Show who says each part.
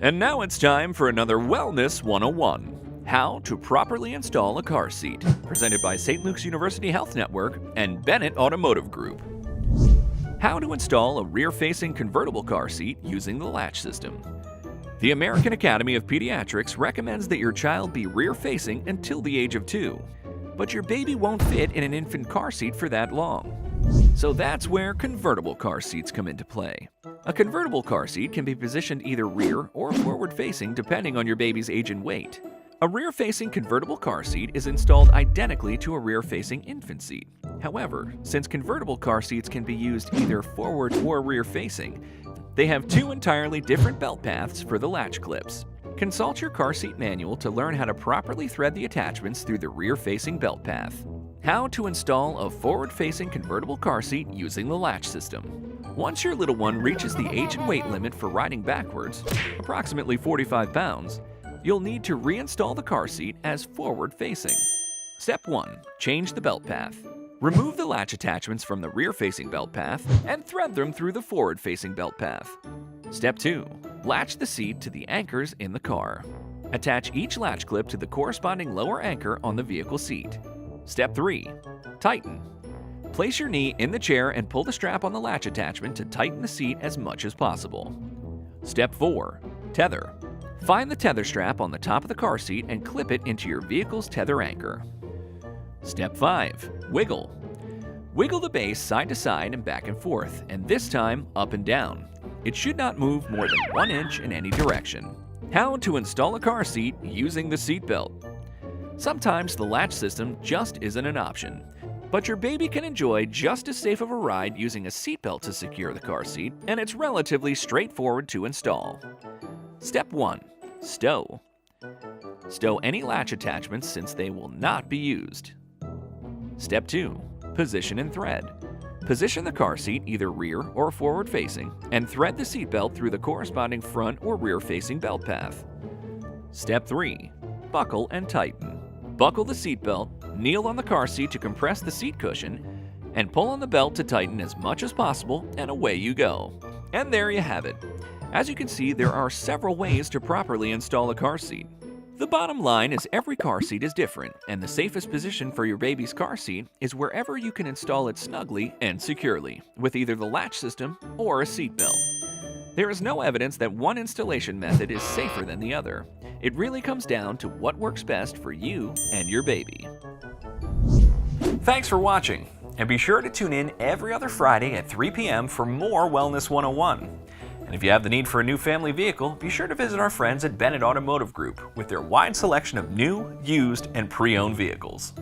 Speaker 1: And now it's time for another Wellness 101. How to properly install a car seat. Presented by St. Luke's University Health Network and Bennett Automotive Group. How to install a rear-facing convertible car seat using the latch system. The American Academy of Pediatrics recommends that your child be rear-facing until the age of 2. But your baby won't fit in an infant car seat for that long. So that's where convertible car seats come into play. A convertible car seat can be positioned either rear or forward-facing depending on your baby's age and weight. A rear-facing convertible car seat is installed identically to a rear-facing infant seat. However, since convertible car seats can be used either forward or rear-facing, they have two entirely different belt paths for the latch clips. Consult your car seat manual to learn how to properly thread the attachments through the rear-facing belt path. How to install a forward-facing convertible car seat using the latch system. Once your little one reaches the age and weight limit for riding backwards, approximately 45 pounds, you'll need to reinstall the car seat as forward-facing. Step 1. Change the belt path. Remove the latch attachments from the rear-facing belt path and thread them through the forward-facing belt path. Step 2. Latch the seat to the anchors in the car. Attach each latch clip to the corresponding lower anchor on the vehicle seat. Step 3. Tighten. Place your knee in the chair and pull the strap on the latch attachment to tighten the seat as much as possible. Step 4. Tether. Find the tether strap on the top of the car seat and clip it into your vehicle's tether anchor. Step 5. Wiggle. Wiggle the base side to side and back and forth, and this time up and down. It should not move more than 1 inch in any direction. How to install a car seat using the seat belt. Sometimes the latch system just isn't an option, but your baby can enjoy just as safe of a ride using a seatbelt to secure the car seat, and it's relatively straightforward to install. Step 1. Stow. Stow any latch attachments since they will not be used. Step 2. Position and thread. Position the car seat either rear or forward facing and thread the seatbelt through the corresponding front or rear facing belt path. Step 3. Buckle and tighten. Buckle the seatbelt, kneel on the car seat to compress the seat cushion, and pull on the belt to tighten as much as possible, and away you go. And there you have it. As you can see, there are several ways to properly install a car seat. The bottom line is every car seat is different, and the safest position for your baby's car seat is wherever you can install it snugly and securely, with either the latch system or a seatbelt. There is no evidence that one installation method is safer than the other. It really comes down to what works best for you and your baby. Thanks for watching, and be sure to tune in every other Friday at 3 p.m. for more Wellness 101. And if you have the need for a new family vehicle, be sure to visit our friends at Bennett Automotive Group with their wide selection of new, used, and pre-owned vehicles.